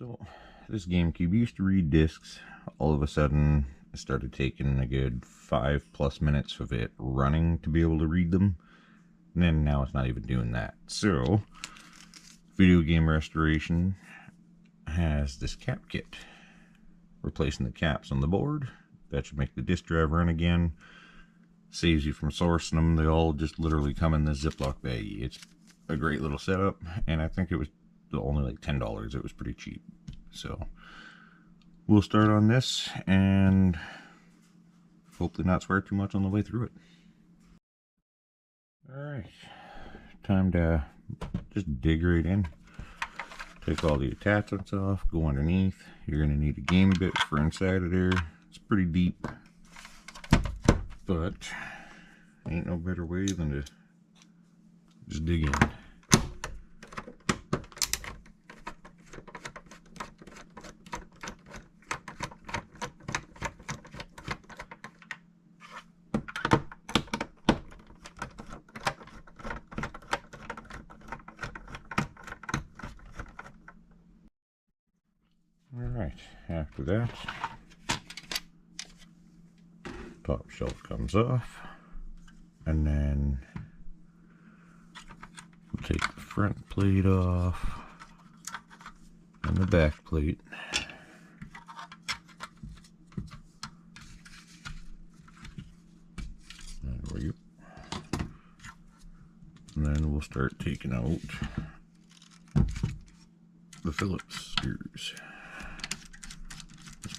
So this GameCube used to read discs. All of a sudden it started taking a good 5+ minutes of it running to be able to read them. And then now it's not even doing that. So Video Game Restoration has this cap kit. Replacing the caps on the board. That should make the disk drive run again. Saves you from sourcing them. They all just literally come in this Ziploc baggie. It's a great little setup, and I think it was only like $10. It was pretty cheap. So we'll start on this and hopefully not swear too much on the way through it. Alright, time to just dig right in. Take all the attachments off, go underneath. You're going to need a game bit for inside of there. It's pretty deep, but ain't no better way than to just dig in. Alright, after that, top shelf comes off, and then we'll take the front plate off and the back plate. There we go. And then we'll start taking out the Phillips screws.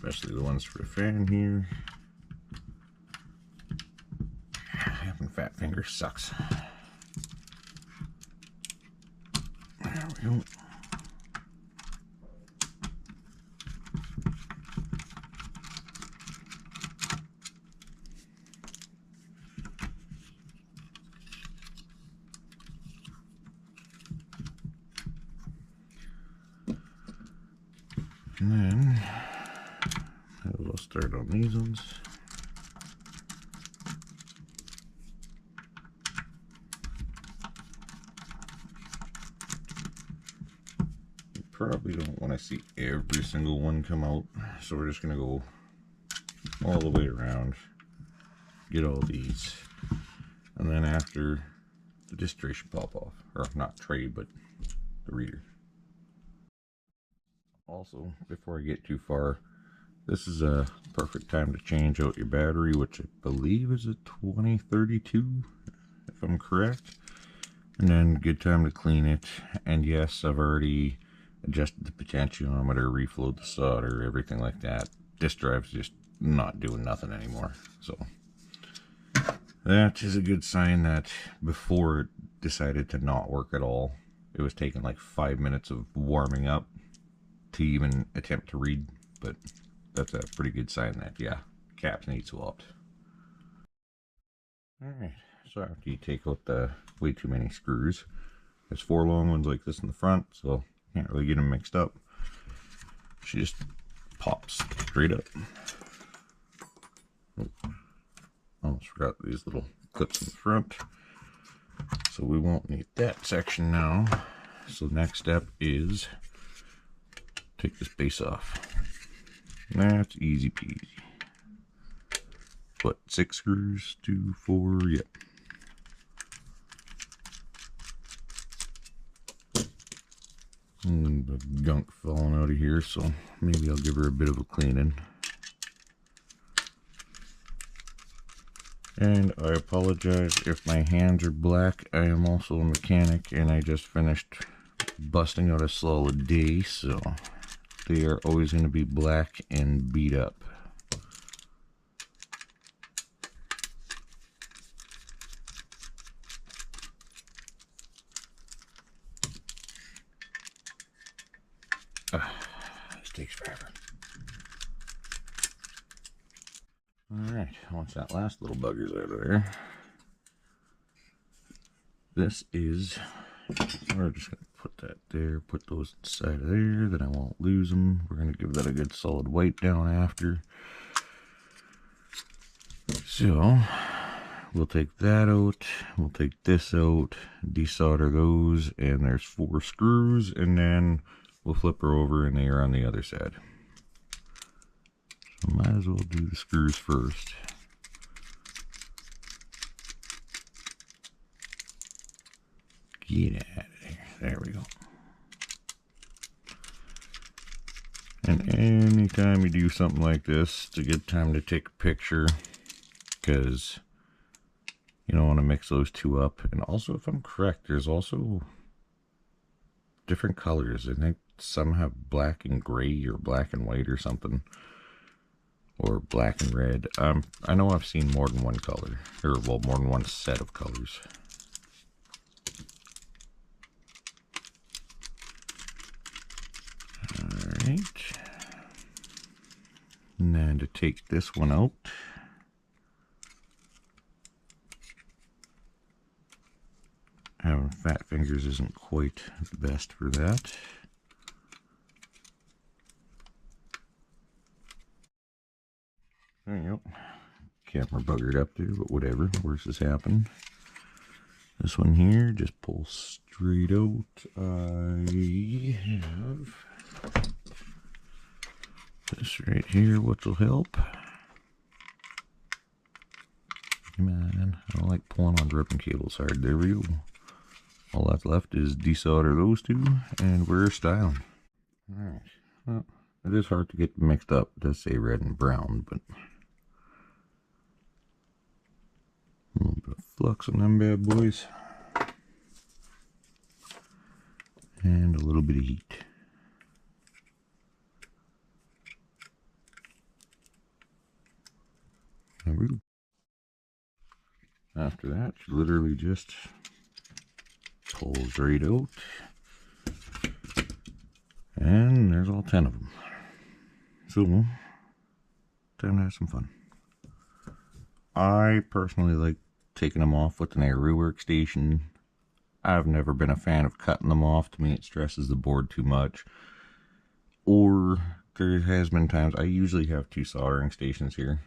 Especially the ones for the fan here. Having fat fingers sucks. There we go. And then we'll start on these ones. You probably don't want to see every single one come out, so we're just going to go all the way around, get all these, and then after the disc tray should pop off, or not tray, but the reader. Also, before I get too far, this is a perfect time to change out your battery, which I believe is a 2032, if I'm correct. And then good time to clean it. And yes, I've already adjusted the potentiometer, reflowed the solder, everything like that. Disk drive's just not doing nothing anymore. So that is a good sign that before it decided to not work at all, it was taking like 5 minutes of warming up to even attempt to read, but that's a pretty good sign that, yeah, caps need swapped. Alright, so after you take out the way too many screws, there's 4 long ones like this in the front, so can't really get them mixed up. She just pops straight up. Oh, almost forgot these little clips in the front, so we won't need that section now. So the next step is take this base off. That's easy peasy. What, 6 screws? 2, 4, yep. And the gunk falling out of here, so maybe I'll give her a bit of a cleaning. And I apologize if my hands are black. I am also a mechanic, and I just finished busting out a solid D, so they are always going to be black and beat up. This takes forever. Alright, once that last little bugger's out of there, this is, we're just going to put that there, put those inside of there, then I won't lose them. We're going to give that a good solid wipe down after. So, we'll take that out, we'll take this out, desolder those, and there's 4 screws, and then we'll flip her over and they are on the other side. So might as well do the screws first. Get out of there. There we go. And anytime you do something like this, it's a good time to take a picture, because you don't want to mix those two up. And also, if I'm correct, there's also different colors. I think some have black and gray or black and white or something, or black and red. I know I've seen more than one color, or well, more than one set of colors. Alright. And then to take this one out, having fat fingers isn't quite the best for that. There you go. Camera buggered up there, but whatever. Worse has happened. This one here, just pull straight out. I have this right here, which will help. Come on, I don't like pulling on ribbon cables hard. There we go. All that's left is desolder those two, and we're styling. Alright, well, it is hard to get mixed up. It does say red and brown, but a little bit of flux on them bad boys. And a little bit of heat. There we go. After that, you literally just pulls right out. And there's all 10 of them. So, time to have some fun. I personally like taking them off with an air workstation. I've never been a fan of cutting them off. To me, it stresses the board too much. Or there has been times, I usually have 2 soldering stations here.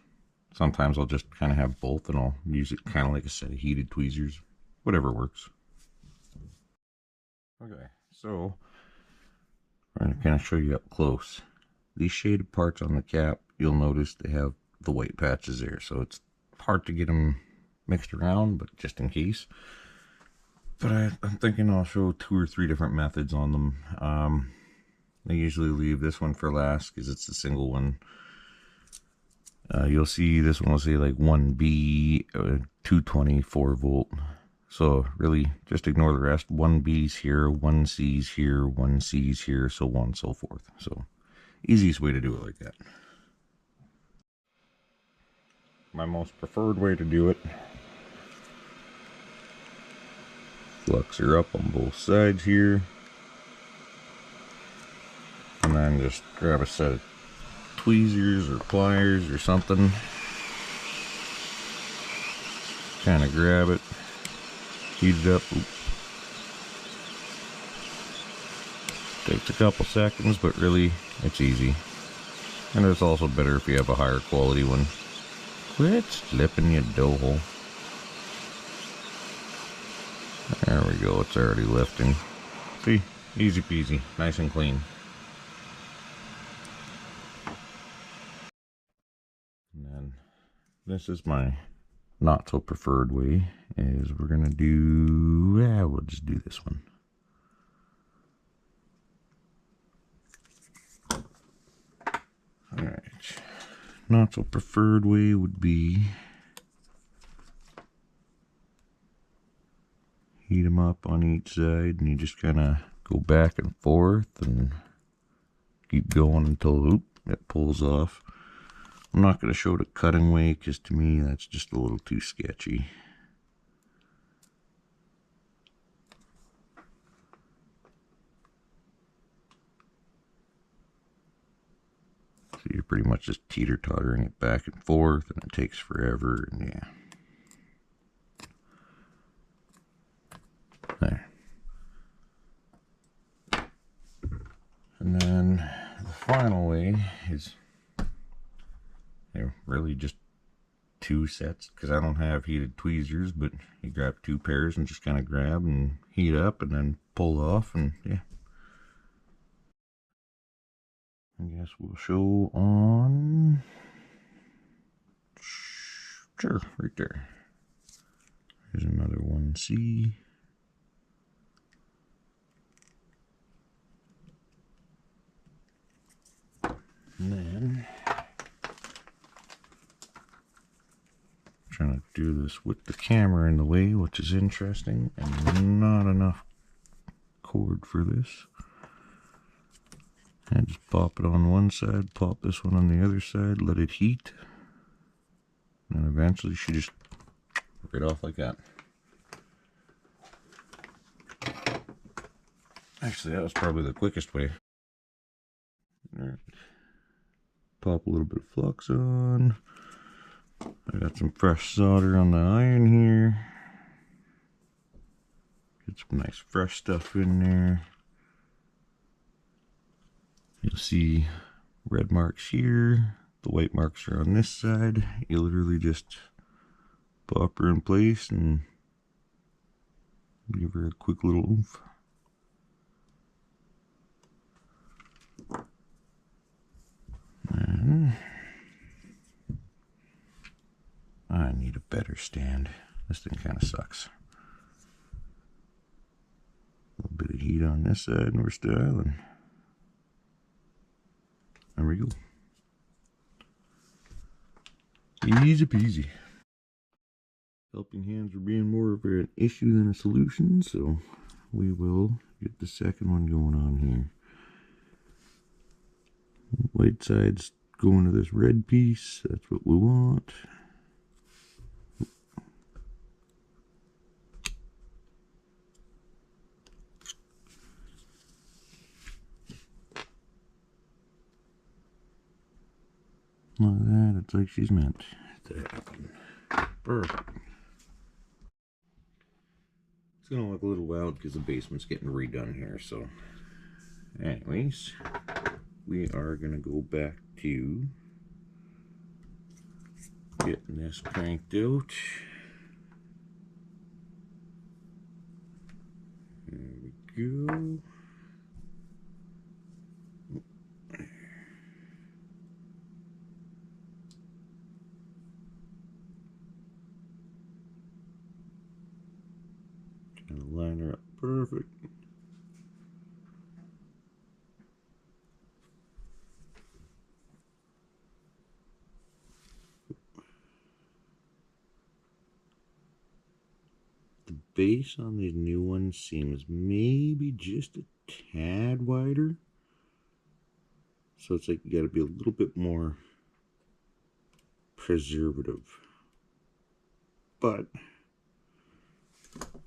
Sometimes I'll just kind of have both, and I'll use it kind of like a set of heated tweezers. Whatever works. Okay, so I'm going to kind of show you up close. These shaded parts on the cap, you'll notice they have the white patches there. So it's hard to get them mixed around, but just in case. But I'm thinking I'll show 2 or 3 different methods on them. I usually leave this one for last because it's a single one. You'll see this one will say like 1B, 224 volt. So really just ignore the rest. 1B's here, 1C's here, 1C's here, so on and so forth. So easiest way to do it like that. My most preferred way to do it. Flux her up on both sides here. And then just grab a set of tweezers or pliers or something. Kind of grab it, heat it up. Takes a couple seconds, but really it's easy. And it's also better if you have a higher quality one. Quit slipping your dough hole. There we go, it's already lifting. See, easy peasy, nice and clean. And then this is my not so preferred way, is we're gonna do, we'll just do this one. Alright, not so preferred way would be heat them up on each side, and you just kind of go back and forth and keep going until it pulls off. I'm not going to show the cutting way because to me that's just a little too sketchy. So you're pretty much just teeter-tottering it back and forth, and it takes forever, and yeah. There. And then the final way is really just 2 sets, because I don't have heated tweezers, but you grab 2 pairs and just kind of grab and heat up and then pull off, and yeah. I guess we'll show on. Sure, right there. Here's another 1C. And then, trying to do this with the camera in the way, which is interesting, and not enough cord for this. And just pop it on one side, pop this one on the other side, let it heat, and eventually she just right off like that. Actually, that was probably the quickest way. Alright. Pop a little bit of flux on. I got some fresh solder on the iron here. Get some nice fresh stuff in there. You'll see red marks here. The white marks are on this side. You literally just pop her in place and give her a quick little oomph. And I need a better stand. This thing kind of sucks. A little bit of heat on this side and we're styling. There we go. Easy peasy. Helping hands are being more of an issue than a solution, so we will get the second one going on here. White side's going to this red piece. That's what we want. Like that, it's like she's meant to happen. Perfect. It's gonna look a little wild because the basement's getting redone here, so anyways, we are gonna go back to getting this cranked out. There we go. Gonna line her up perfect. The base on these new ones seems maybe just a tad wider. So it's like you gotta be a little bit more preservative. But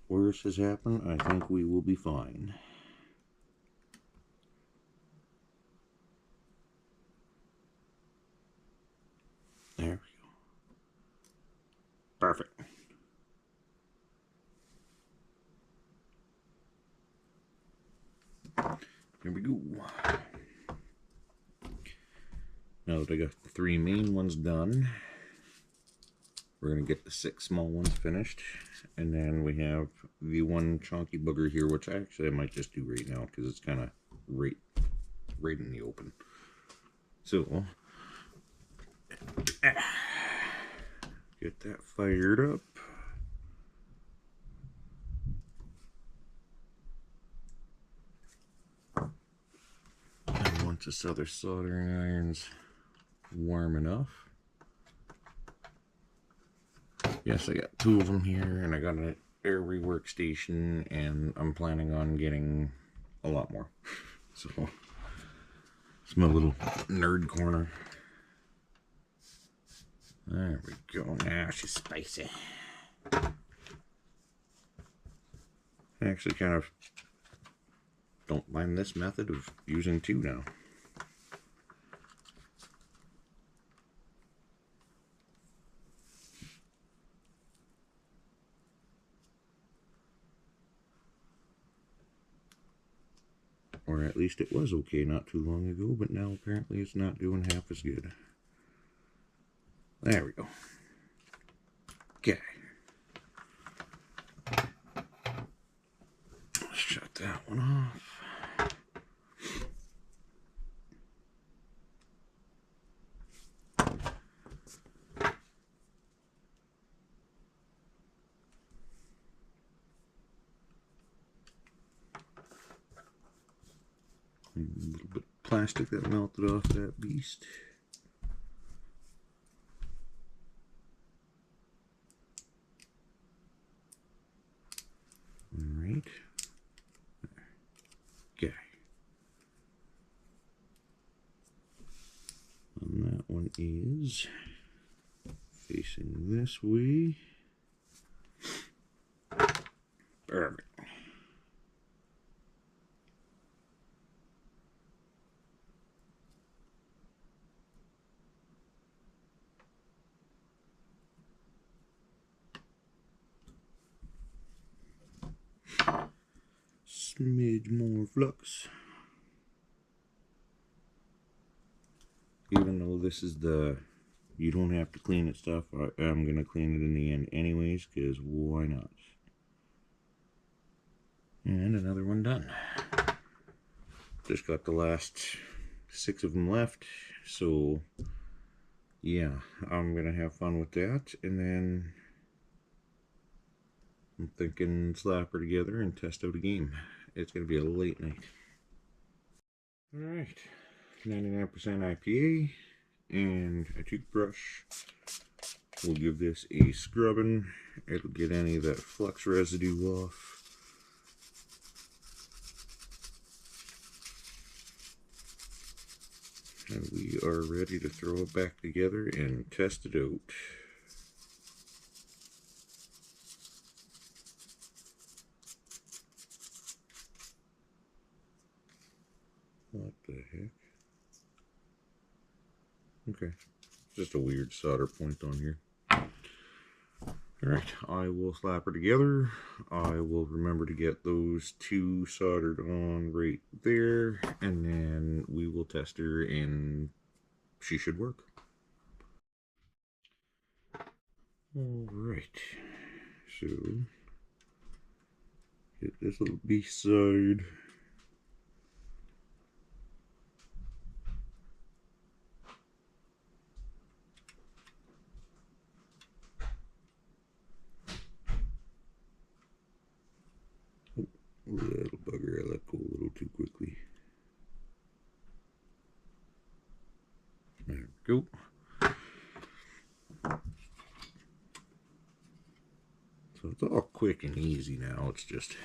worse has happened, I think we will be fine. There we go. Perfect. Here we go. Now that I got the 3 main ones done, we're going to get the 6 small ones finished. And then we have the one chunky booger here, which actually I might just do right now because it's kind of right in the open. So, get that fired up. And once this other soldering iron's warm enough. Yes, I got 2 of them here, and I got an air rework station, and I'm planning on getting a lot more. So, it's my little nerd corner. There we go. Now she's spicy. I actually kind of don't mind this method of using 2 now. Or at least it was okay not too long ago, but now apparently it's not doing half as good. There we go. Okay. Let's shut that one off. A little bit of plastic that melted off that beast. Alright. Okay. And that one is facing this way. Perfect. Smidge more flux. Even though this is the you don't have to clean it stuff, I am going to clean it in the end anyways, because why not? And another one done. Just got the last 6 of them left, so yeah, I'm going to have fun with that, and then I'm thinking slap her together and test out a game. It's going to be a late night. Alright, 99% IPA and a toothbrush. We'll give this a scrubbing. It'll get any of that flux residue off. And we are ready to throw it back together and test it out. What the heck? Okay, just a weird solder point on here. Alright, I will slap her together. I will remember to get those 2 soldered on right there, and then we will test her and she should work. Alright, so get this little beast soldered. Little bugger, I let go a little too quickly. There we go. So it's all quick and easy now. It's just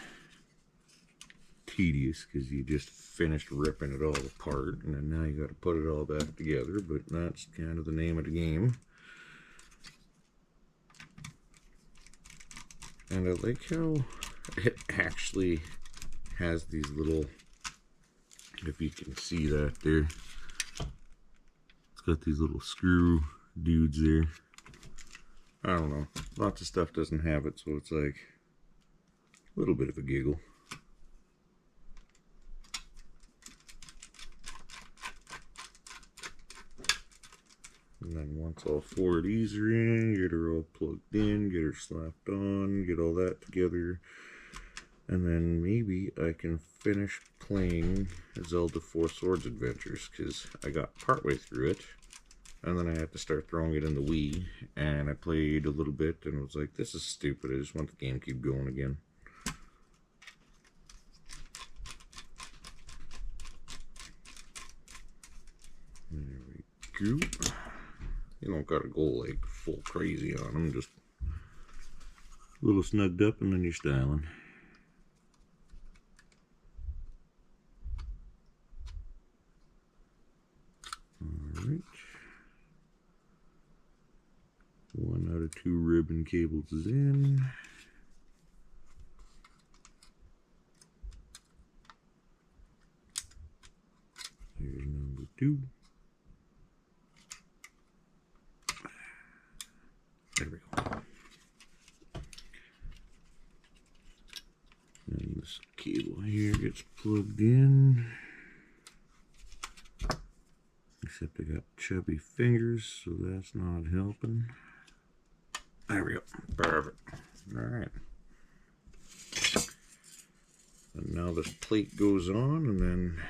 tedious because you just finished ripping it all apart, and then now you got to put it all back together, but that's kind of the name of the game. And I like how it actually has these little, if you can see that there, it's got these little screw dudes there. I don't know, lots of stuff doesn't have it, so it's like a little bit of a giggle. And then once all 4 of these are in, get her all plugged in, get her slapped on, get all that together. And then maybe I can finish playing Zelda 4 Swords Adventures, because I got partway through it, and then I had to start throwing it in the Wii, and I played a little bit, and was like, this is stupid, I just want the Gamecube going again. There we go. You don't gotta go like full crazy on them, just a little snugged up and then you're styling. Alright. 1 out of 2 ribbon cables is in. Here's number 2. There we go. And this cable here gets plugged in. Except I got chubby fingers, so that's not helping. There we go. Perfect. Alright. And now this plate goes on, and then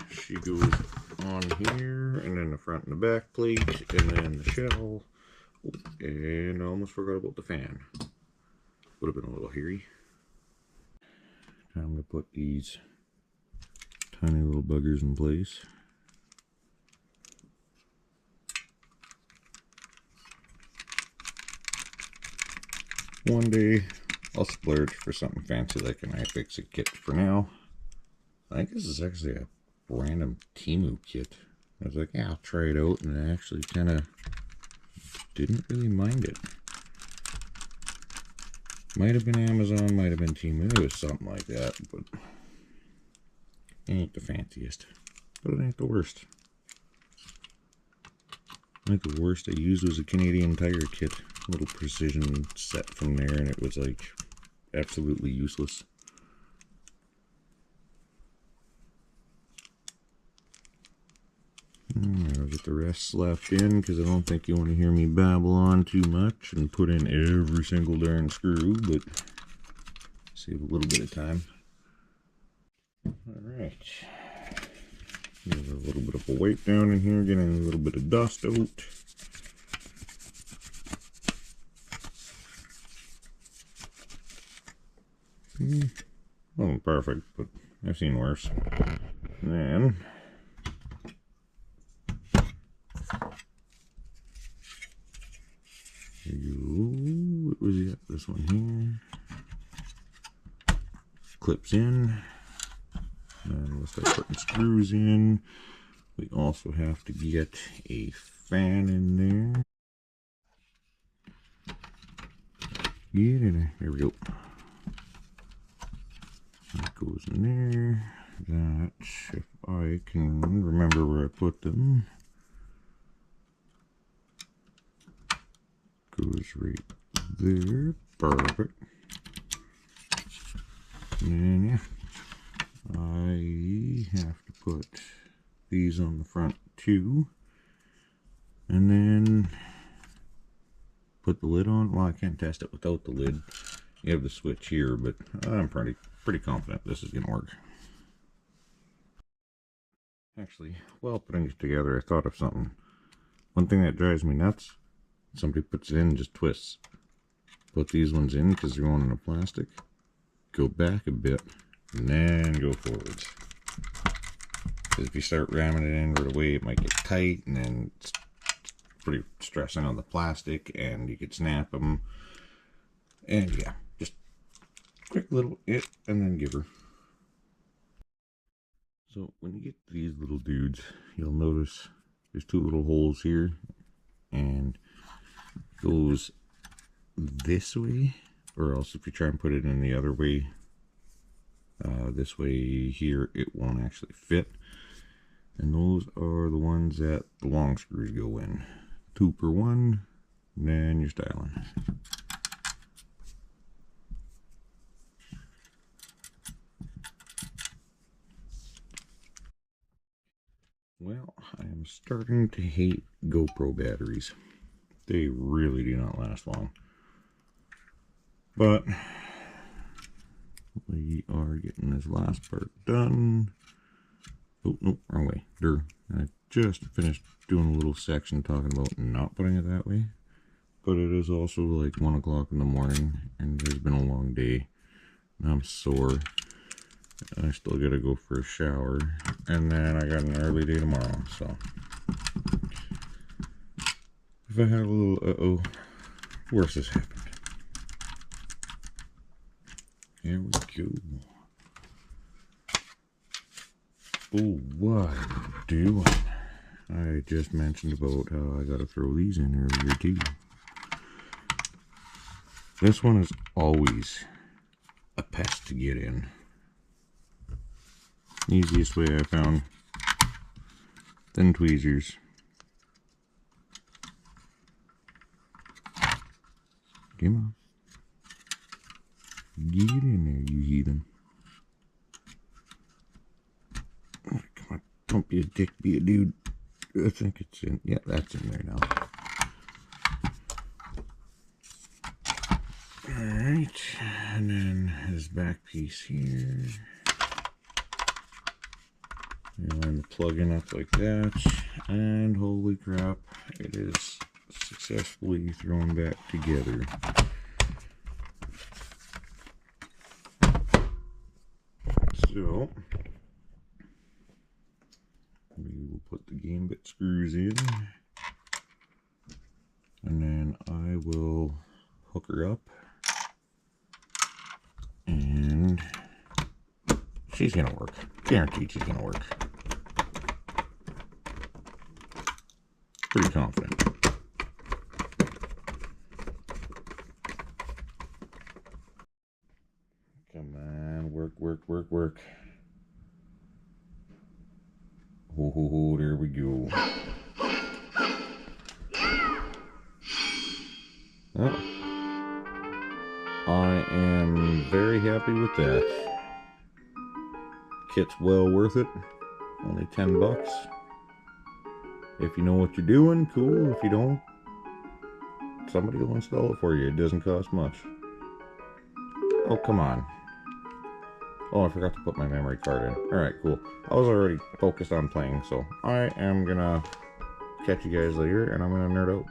she goes on here, and then the front and the back plate, and then the shell. And I almost forgot about the fan. Would have been a little hairy. Time to put these tiny little buggers in place. One day I'll splurge for something fancy like an iFixit kit. For now, I think this is actually a random Temu kit. I was like, yeah, I'll try it out, and I actually kind of didn't really mind it. Might have been Amazon, might have been Temu, it was something like that, but it ain't the fanciest. But it ain't the worst. I think the worst I used was a Canadian Tire kit. A little precision set from there, and it was like absolutely useless. I'll get the rest slapped in because I don't think you want to hear me babble on too much and put in every single darn screw, but save a little bit of time. Alright. Give a little bit of a wipe down in here, getting a little bit of dust out. Wasn't perfect, but I've seen worse. And then what was it? This one here clips in, and we'll start putting screws in. We also have to get a fan in there. Get in there. There we go. That goes in there. That, if I can remember where I put them, goes right there. Perfect. And yeah, I have to put these on the front too, and then put the lid on. Well, I can't test it without the lid. You have the switch here, but I'm pretty confident this is gonna work. Actually, while putting it together, I thought of something. One thing that drives me nuts: somebody puts it in and just twists. Put these ones in because they're going in a plastic. Go back a bit and then go forwards. Because if you start ramming it in right away, it might get tight, and then it's pretty stressing on the plastic, and you could snap them. And yeah, just quick little it and then give her. So when you get these little dudes, you'll notice there's two little holes here, and it goes this way, or else if you try and put it in the other way, this way here, it won't actually fit. And those are the ones that the long screws go in. 2 per 1, and then you're styling. Well, I am starting to hate GoPro batteries. They really do not last long. But we are getting this last part done. Oh, no, wrong way. I just finished doing a little section talking about not putting it that way. But it is also like 1 o'clock in the morning, and there's been a long day. And I'm sore. I still gotta go for a shower, and then I got an early day tomorrow, so if I had a little worse has happened. Here we go. Oh, what are you doing? I just mentioned about how I gotta throw these in earlier too. This one is always a pest to get in. Easiest way I found: thin tweezers. Come on. Get in there, you heathen. Come on, don't be a dick, be a dude. I think it's in. Yeah, that's in there now. Alright, and then his back piece here. And plugging up like that, and holy crap, it is successfully thrown back together. So put the gambit screws in. And then I will hook her up. And she's gonna work. Guaranteed she's gonna work. Pretty confident. Come on, work, work, work, work. Ho, ho, ho, there we go. Oh. I am very happy with that. Kit's well worth it. Only 10 bucks. If you know what you're doing, cool. If you don't, somebody will install it for you. It doesn't cost much. Oh, come on. Oh, I forgot to put my memory card in. Alright, cool. I was already focused on playing, so I am gonna catch you guys later, and I'm gonna nerd out.